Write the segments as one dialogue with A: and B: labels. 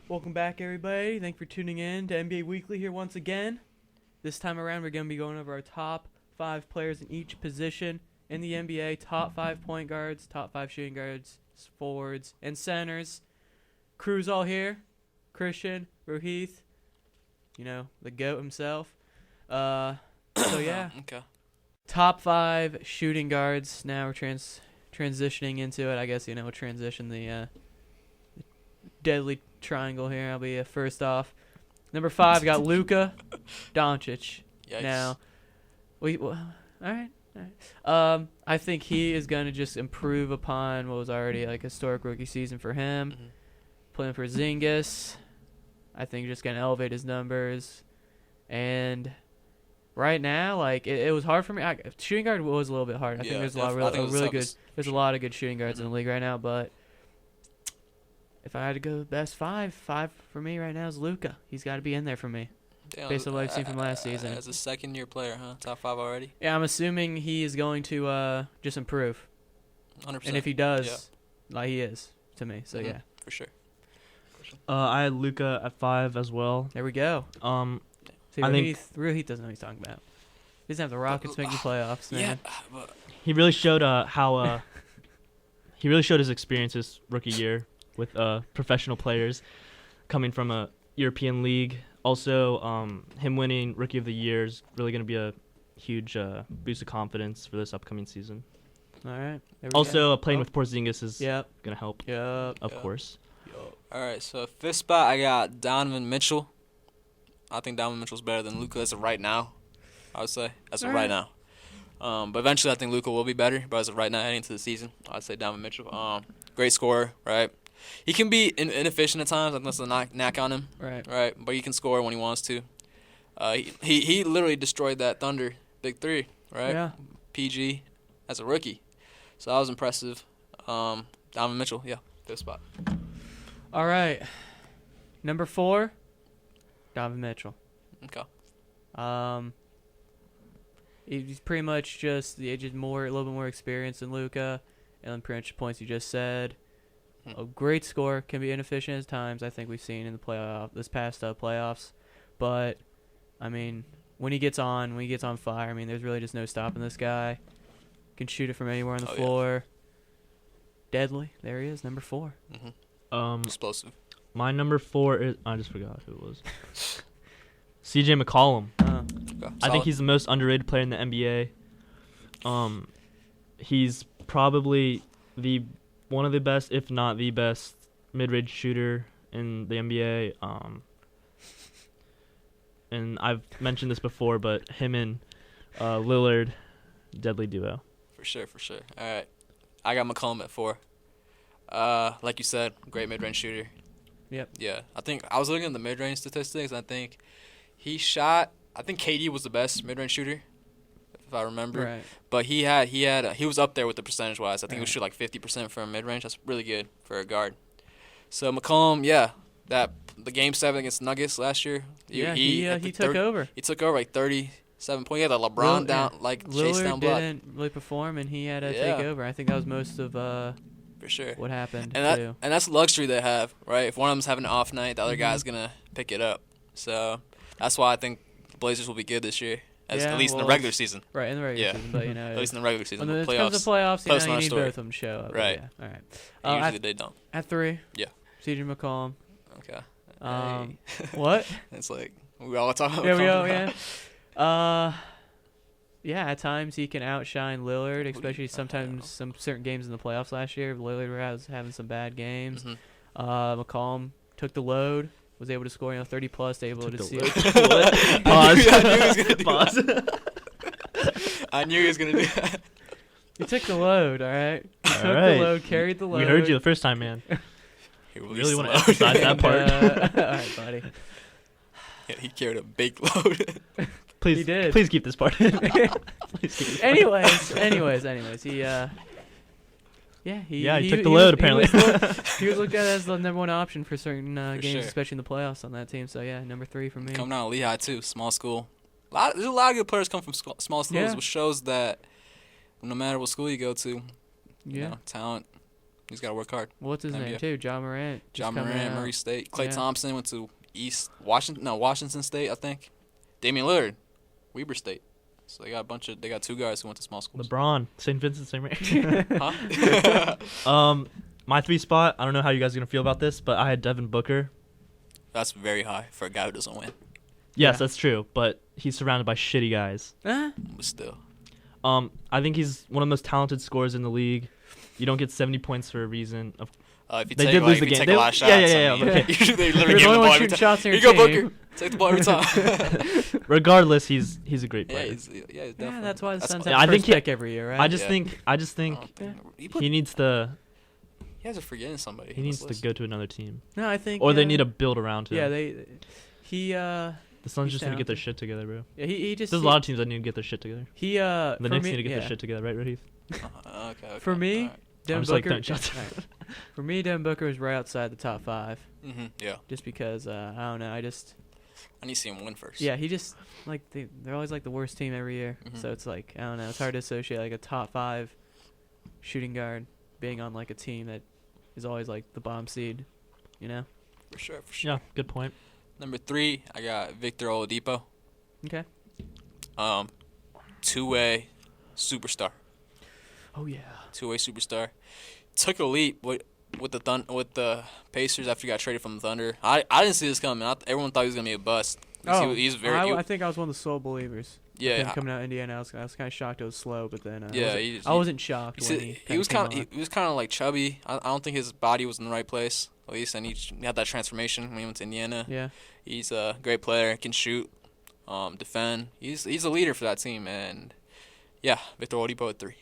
A: Welcome back, everybody. Thanks for tuning in to NBA Weekly here once again. This time around, we're going to be going over our top 5 players in each position in the NBA. Top 5 point guards, top 5 shooting guards, forwards, and centers. Crew's all here. Christian, Rohith, the GOAT himself. So, yeah.
B: Okay.
A: Top 5 shooting guards. Now we're transitioning into it. I guess, we'll transition the deadly triangle here. I'll be first off. Number 5, got Luka Doncic.
B: Yikes.
A: Now, all right. I think he is going to just improve upon what was already like a historic rookie season for him.
B: Mm-hmm.
A: Playing for Zingas. I think just going to elevate his numbers. And right now, it was hard for me. Shooting guard was a little bit hard. I think there's a lot of good shooting guards in the league right now, but if I had to go best five for me right now is Luka. He's got to be in there for me.
B: Damn,
A: based on what I've seen from last season.
B: As a second-year player, huh? Top 5 already?
A: Yeah, I'm assuming he is going to just improve.
B: 100%.
A: And if he does, like he is to me. So, yeah.
B: For sure.
C: I had Luka at 5 as well.
A: There we go. See,
C: I think
A: Rohith doesn't know what he's talking about. He doesn't have the Rockets making playoffs, man.
B: Yeah, but
C: he really showed he really showed his experiences rookie year with professional players coming from a European league. Also, him winning Rookie of the Year is really going to be a huge boost of confidence for this upcoming season.
A: All right.
C: Also, playing with Porzingis is going to help.
A: Yep.
C: Of course.
B: all right, so fifth spot, I got Donovan Mitchell. I think Donovan Mitchell's better than Luka as of right now, I would say, as of right now. But eventually I think Luka will be better, but as of right now, heading into the season, I'd say Donovan Mitchell. Great scorer, right? He can be inefficient at times, unless a knack on him, right? But he can score when he wants to. He literally destroyed that Thunder Big Three, right?
A: Yeah.
B: PG as a rookie. So that was impressive. Donovan Mitchell, yeah, fifth spot.
A: All right. Number 4, Donovan Mitchell.
B: Okay.
A: He's pretty much just the age is a little bit more experienced than Luka, and then pretty much the points you just said. A great score, can be inefficient at times. I think we've seen in the this past playoffs, but I mean, when he gets on fire, I mean, there's really just no stopping this guy. Can shoot it from anywhere on the floor. Deadly. There he is, number 4.
B: Explosive.
C: My number 4 is I just forgot who it was. CJ McCollum.
B: Okay.
C: I think he's the most underrated player in the NBA. He's probably one of the best, if not the best, mid-range shooter in the NBA. And I've mentioned this before, but him and Lillard, deadly duo.
B: For sure. All right. I got McCollum at 4. Like you said, great mid-range shooter.
A: Yep.
B: Yeah. I think I was looking at the mid-range statistics. I think KD was the best mid-range shooter, if I remember.
A: Right.
B: But he was up there with the percentage-wise. I think he would shoot like 50% from mid-range. That's really good for a guard. So McCollum, yeah, the Game 7 against the Nuggets last year.
A: He took over.
B: He took over like 37 points. He had the LeBron chase down block.
A: Lillard didn't really perform, and he had to take over. I think that was most of
B: for sure
A: what happened.
B: And that's the luxury they have, right? If one of them's having an off night, the other guy's gonna pick it up. So that's why I think the Blazers will be good this year, at least in the regular season.
A: Right, in the regular season, but
B: at least in the regular season.
A: When it
B: playoffs,
A: comes to playoffs, you need
B: story.
A: both of them to show up.
B: Right.
A: Yeah. All right.
B: Usually they don't.
A: At 3.
B: Yeah.
A: CJ McCollum.
B: Okay.
A: What?
B: It's like we all talk about.
A: Yeah, we all, yeah. Yeah, at times he can outshine Lillard, especially sometimes some certain games in the playoffs last year. Lillard was having some bad games. McCollum took the load, was able to score 30-plus, able to seal.
C: Pause.
B: I knew he was going to do that.
A: He took the load, all right? Took the load, carried the load.
C: We heard you the first time, man.
B: He
C: really want to emphasize that part.
A: All right, buddy.
B: Yeah, he carried a big load.
C: Please,
A: he did.
C: Please keep this part.
A: Anyways, he he
C: took the load apparently.
B: He
A: was looked at as the number 1 option for certain games,
B: sure.
A: especially in the playoffs on that team. So yeah, number 3 for me.
B: Coming out of Lehigh too, small school. There's a lot of good players come from small schools, which shows that no matter what school you go to, talent He's got to work hard.
A: What's his name
B: NBA.
A: too? John Morant. just
B: John
A: coming
B: Morant,
A: out.
B: Murray State. Klay
A: Yeah.
B: Thompson went to Washington State, I think. Damian Lillard, Weber State. So they got two guys who went to small schools.
C: LeBron, St. Vincent, St. Mary.
B: Huh?
C: My 3 spot. I don't know how you guys are gonna feel about this, but I had Devin Booker.
B: That's very high for a guy who doesn't win.
C: Yes,
A: Yeah.
C: that's true, but he's surrounded by shitty guys.
B: But still.
C: I think he's one of the most talented scorers in the league. You don't get 70 points for a reason.
B: If you
C: They
B: take,
C: did lose the
B: if you
C: game.
B: take a lot of shots,
C: Yeah,
B: I mean,
C: okay.
B: they
A: You're
B: literally
A: the
B: give him
A: only
B: the
A: one
B: ball every
A: shooting
B: time.
A: shots in
B: Here
A: your
B: you go,
A: team.
B: Booker. Take the ball every time.
C: Regardless, he's a great
B: yeah,
C: player.
B: he's definitely.
A: Yeah, that's why the
B: That's
A: Suns
B: fine.
A: have
C: I
A: the
C: think
A: first
C: he-
A: pick every year, right?
C: I just
B: Yeah.
C: think
B: You
C: he needs to
B: guys are forgetting somebody.
C: he needs to go to another team,
A: No, I think.
C: or they need to build around him.
A: Yeah, the
C: Suns
A: he's
C: just need to get their
A: talented.
C: shit together, bro.
A: he just
C: There's a lot of teams that need to get their shit together.
A: the
C: The Knicks need to get their shit together, right, Rahif?
B: Okay.
A: For me,
B: Alright.
A: Devin
C: just, like,
A: Booker.
C: throwing shots.
A: Alright. For me, Devin Booker is right outside the top 5,
B: Yeah.
A: just because I don't know. I need
B: to see him win first.
A: Yeah, he just like they're always like the worst team every year.
B: Mhm.
A: So it's like I don't know. It's hard to associate like a top 5 shooting guard being on like a team that is always like the bottom seed. You know?
B: For sure.
C: Yeah, good point.
B: Number 3, I got Victor Oladipo.
A: Okay.
B: Two-way superstar.
A: Oh yeah.
B: Two-way superstar. Took a leap with the Pacers after he got traded from the Thunder. I didn't see this coming. Everyone thought he was gonna be a bust. He's very.
A: I think I was one of the sole believers.
B: Yeah.
A: Him coming out of Indiana, I was kind of shocked it was slow, but then
B: Yeah,
A: I wasn't shocked when
B: he was
A: kind
B: he was kind of like chubby. I don't think his body was in the right place at least, and he had that transformation when he went to Indiana.
A: Yeah.
B: He's a great player, can shoot, defend. He's a leader for that team, and yeah, Victor Oladipo at 3.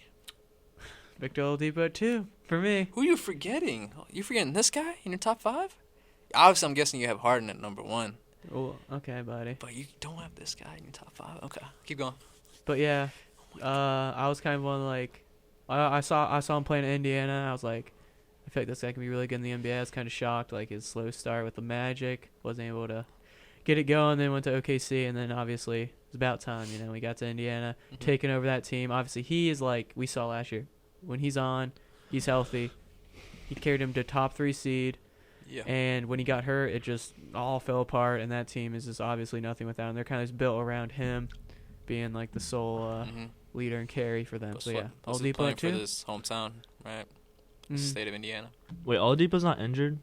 A: Victor Oladipo at 2 for me.
B: Who are you forgetting? You forgetting this guy in your top 5? Obviously, I'm guessing you have Harden at number 1,
A: Oh, okay, buddy.
B: but you don't have this guy in your top 5. Okay, keep going.
A: But yeah, I was kind of one like, I saw him playing in Indiana. I was like, I feel like this guy can be really good in the NBA. I was kind of shocked, like his slow start with the Magic, wasn't able to get it going. Then went to OKC, and then obviously it was about time. You know, we got to Indiana,
B: Mhm.
A: taking over that team. Obviously, he is like we saw last year. When he's on, he's healthy. He carried him to top 3 seed.
B: Yeah.
A: And when he got hurt, it just all fell apart, and that team is just obviously nothing without him. They're kind of just built around him being like the sole
B: Mhm.
A: leader and carry for them.
B: Plus
A: So
B: what-
A: yeah,
B: plus he's
A: Oladipo
B: playing
A: at
B: for
A: 2.
B: this hometown, right?
A: Mhm.
B: State of Indiana.
C: Wait, Oladipo's not injured?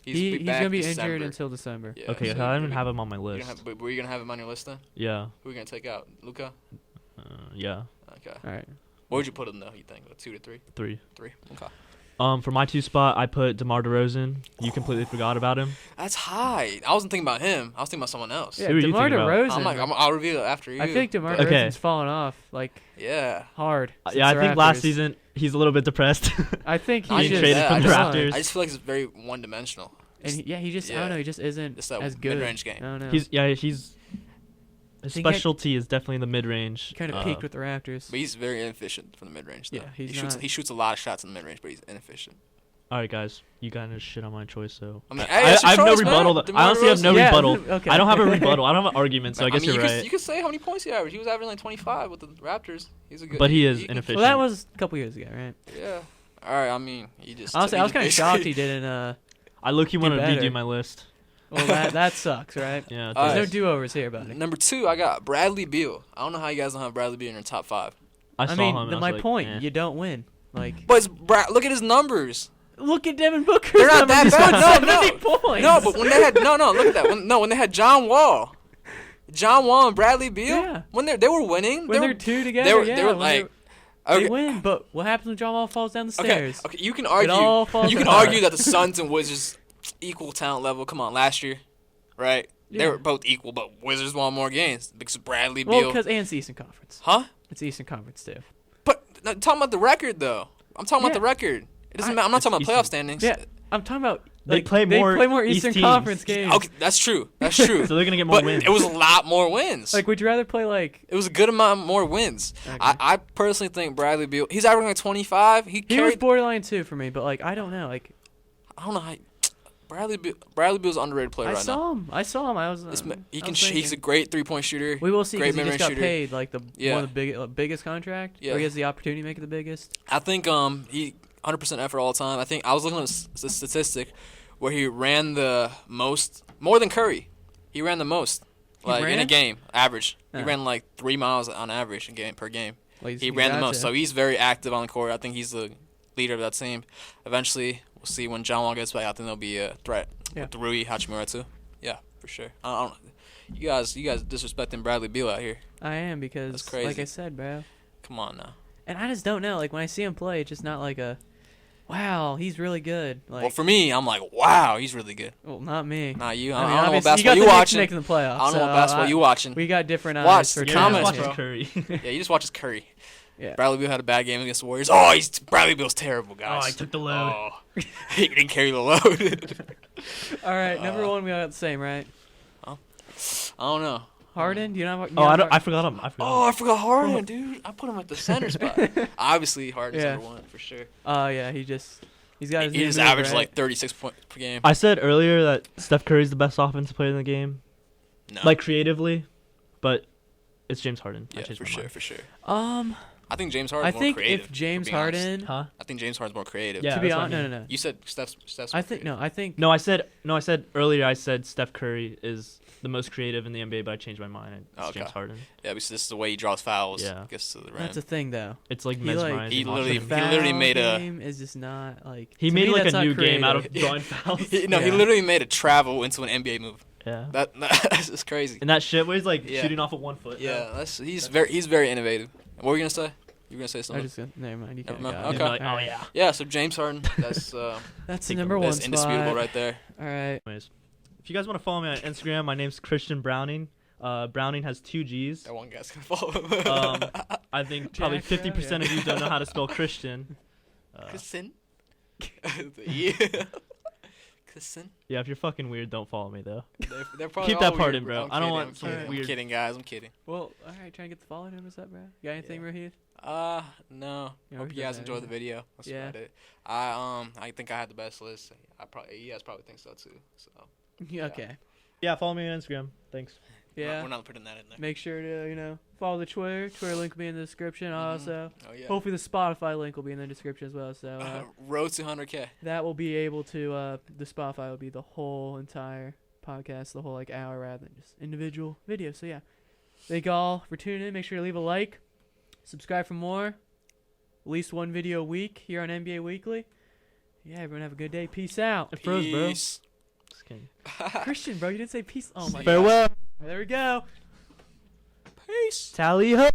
A: He's
B: back
A: gonna be
B: December.
A: injured until December.
B: Yeah,
C: Okay,
B: so
C: I don't
B: you're
C: even have him on my
B: gonna
C: list.
B: but were you gonna have him on your list then?
C: Yeah,
B: Who are you gonna take out? Luka?
C: yeah,
B: Okay.
A: All right.
B: Where would you put him though? You think 2 to 3?
C: 3.
B: 3. Okay.
C: For my 2 spot, I put DeMar DeRozan. You completely forgot about him.
B: That's high. I wasn't thinking about him. I was thinking about someone else.
A: Yeah,
C: Who are you
A: DeMar
C: thinking about?
A: DeRozan.
B: I'll review it after you.
A: I think DeMar
C: Okay.
A: DeRozan's fallen off like
B: Yeah.
A: hard. since
C: Yeah, I
A: the
C: think last
A: Raptors.
C: season he's a little bit depressed.
A: I think
B: Not
A: he's
C: Being
A: just
C: traded from the
A: gone.
C: Raptors.
B: I just feel like it's very one-dimensional.
A: And he just I
B: Yeah.
A: don't know. He just isn't
B: Just that
A: as good.
B: mid-range game.
A: I don't know.
C: He's his
A: think I-
C: specialty is definitely in the mid range.
A: he kind of peaked with the Raptors.
B: But he's very inefficient from the mid-range. Though.
A: Yeah, he's
B: he shoots.
A: not.
B: He shoots a lot of shots in the mid-range, but he's inefficient.
C: All right, guys, you kind of shit on my choice, so
B: I mean, hey,
C: I
B: it's your
C: have no
B: choice, man.
C: rebuttal. I
B: DeMar
C: honestly have no
B: DeRozan.
A: Yeah,
C: rebuttal.
A: okay.
C: I don't have a rebuttal. I don't have an argument, so I guess
B: mean,
C: you're right.
B: You could say how many points he averaged. He was averaging like 25 with the Raptors. He's a good.
C: But he is
B: can-
C: inefficient.
A: Well, that was a couple years ago, right?
B: Yeah. All right. I mean, he just.
A: Honestly, I was kind of
B: basically-
A: shocked he didn't.
C: I look. You want to
A: better.
C: redo my list.
A: Well, that sucks, right?
C: Yeah. it
B: All
A: There's
C: does.
A: no do-overs here, buddy.
B: Number 2, I got Bradley Beal. I don't know how you guys don't have Bradley Beal in your top 5.
C: I
A: I
C: saw
A: mean,
C: him. and I was
A: my
C: like,
A: point,
C: eh.
A: you don't win. Like,
B: But look at his numbers.
A: look at Devin Booker's
B: They're not
A: numbers.
B: that
A: He's got
B: bad. No,
A: 70 points.
B: No, but when they had look at that. When they had John Wall and Bradley Beal,
A: Yeah.
B: when they were winning,
A: when
B: they
A: they're
B: were,
A: two together,
B: they were
A: yeah,
B: they were
A: when
B: like
A: they
B: okay,
A: win. But what happens when John Wall falls down the
B: okay,
A: stairs?
B: okay. You can
A: It all
B: argue.
A: falls
B: You can
A: apart.
B: argue that the Suns and Wizards equal talent level. Come on, last year, right? They
A: Yeah.
B: were both equal, but Wizards won more games because of Bradley
A: Well,
B: Beal.
A: because and it's the Eastern Conference.
B: Huh?
A: It's the Eastern Conference too.
B: But no, talking about the record though. I'm talking about
A: Yeah.
B: the record. It doesn't
A: I-
B: matter. I'm not talking about
C: Eastern.
B: playoff standings.
A: Yeah, I'm talking about.
C: They
A: Like,
C: play more East
A: Eastern
C: teams.
A: Conference games.
B: Okay, that's true. That's true.
C: So they're gonna get more
B: but
C: wins.
B: it was a lot more wins.
A: Like, would you rather play like?
B: It was a good amount more wins.
A: Okay.
B: I personally think Bradley Beal. He's averaging like 25. He
A: He was
B: carried.
A: borderline too for me, but like I don't know. Like
B: I don't know how. Bradley Beal's an underrated player
A: I
B: right now.
A: saw him. I saw him. I was.
B: He
A: I
B: can.
A: was
B: He's a
A: thinking.
B: great 3-point shooter.
A: We will see
B: great
A: because he just
B: mid-range
A: got
B: shooter.
A: paid like the
B: Yeah.
A: one of the biggest contract.
B: Yeah.
A: Or he has the opportunity to make it the biggest.
B: I think he 100% effort all the time. I think I was looking at the statistic where he ran the most, more than Curry. He ran the most, like in a
A: ran?
B: game, average. He
A: Oh.
B: ran like 3 miles on average per game.
A: Well,
B: He ran the most,
A: gotcha.
B: so he's very active on the court. I think he's the leader of that team. Eventually, we'll see when John Wall gets back. I think there'll be a threat
A: Yeah.
B: with Rui Hachimura too. Yeah, for sure. I don't. You guys disrespecting Bradley Beal out here.
A: I am
B: That's
A: because,
B: crazy.
A: like I said, bro.
B: Come on now.
A: And I just don't know. Like when I see him play, it's just not like a, wow, he's really good. Like,
B: Well, for me, I'm like, wow, he's really good.
A: well, not me.
B: Not you.
A: I
B: I
A: mean,
B: don't know what
A: obviously,
B: basketball
A: you
B: you
A: got the Knicks
B: watching.
A: making the playoffs.
B: I don't know
A: so
B: what basketball you watching.
A: We got different
B: Watch
A: eyes
B: the
A: for
C: You're
B: comments,
C: just
A: comments.
C: watching
B: bro.
C: Curry.
B: Yeah, you just watch his Curry.
A: Yeah.
B: Bradley Beal had a bad game against the Warriors. Oh, Bradley Beal's terrible, guys.
C: Oh, he took the load.
B: Oh, he didn't carry the load.
A: All right, number one, we got the same, right?
B: I don't know.
A: Harden, do you know?
C: Oh, I forgot him.
B: Oh, I forgot Harden, dude. I put him at the center spot. Obviously, Harden's
A: Yeah.
B: number one for sure.
A: Oh yeah, he's got his
B: He
A: new
B: just
A: move,
B: averaged
A: right?
B: like 36 points per game.
C: I said earlier that Steph Curry's the best offensive player in the game,
B: No.
C: like creatively, but it's James Harden. I
B: yeah,
C: changed
B: for
C: my
B: sure,
C: mind.
B: for sure.
A: Um,
B: I think James
A: I
B: Harden's more
A: think
B: creative.
A: if James
B: to be honest.
A: Harden,
C: Huh?
B: I think James Harden's more creative.
C: Yeah.
A: to be
C: that's what I
A: honest, no,
C: mean.
A: no, no.
B: You said Steph's
A: I
B: more
A: think
B: creative.
A: no, I think
C: No, I said earlier. I said Steph Curry is the most creative in the NBA, but I changed my mind. It's
B: Oh, okay.
C: James Harden.
B: Yeah, because this is the way he draws fouls.
C: Yeah.
B: Gets to the rim.
A: that's a thing though.
C: It's like
A: He, like-
C: mesmerizing.
B: He
C: watching
B: literally-
C: him.
B: he literally
A: Foul
B: made a-
A: game is just not like
C: He
A: to
C: made
A: me,
C: like
A: that's
C: a
A: not
C: new game out of
A: creative.
C: drawing fouls.
B: He
A: Yeah.
B: literally made a travel into an NBA move.
C: Yeah.
B: That's just crazy.
C: And that shit where he's like
B: Yeah.
C: shooting off of 1 foot.
B: Yeah, he's very innovative. What were you gonna say? You were gonna say
A: I
B: something?
A: just never mind. You
B: Never
A: kinda
B: mind.
A: got it.
B: Okay.
C: Like, oh
A: Alright.
C: yeah.
B: Yeah, so James Harden, that's
A: That's the
C: Take
A: number
C: the-
A: one
B: that's indisputable
A: spot.
B: right there.
A: All right.
C: Anyways, if you guys want to follow me on Instagram, my name's Christian Browning. Browning has 2 G's.
B: That one guy's gonna follow him.
C: I think probably
A: Jack,
C: 50% of
A: yeah.
C: you don't know how to spell Christian.
B: Kristen. Yeah. Kristen.
C: Yeah, if you're fucking weird, don't follow me though.
B: They're probably
C: Keep that
B: all
C: part
B: weird,
C: in, bro.
B: I'm
C: I don't
B: kidding,
C: want
B: I'm
C: some
B: kidding.
C: weird-
B: I'm kidding, guys. I'm kidding.
A: Well, all right. Trying to get the follow numbers up, bro. You got anything,
B: Yeah.
A: Rohit?
B: No.
A: Yeah,
B: Hope
A: we
B: you guys
A: got that,
B: enjoyed
A: yeah.
B: the video. That's
A: Yeah.
B: about it. I think I had the best list. You guys probably think so too. So
A: Yeah. Okay.
C: Yeah, follow me on Instagram. Thanks.
A: Yeah.
B: we're not putting that in there.
A: Make sure to follow the Twitter. Twitter link will be in the description. Also,
B: Oh yeah.
A: hopefully the Spotify link will be in the description as well. So
B: Road to 100K.
A: that will be able to the Spotify will be the whole entire podcast, the whole like hour rather than just individual videos. So yeah, thank you all for tuning in. Make sure to leave a like, subscribe for more. At least one video a week here on NBA Weekly. Yeah, everyone have a good day. Peace out.
C: It froze, bro.
B: Peace.
C: Just kidding.
A: Christian, bro, you didn't say peace. Oh my god.
C: Farewell.
A: There we go.
B: Peace.
C: Tally ho.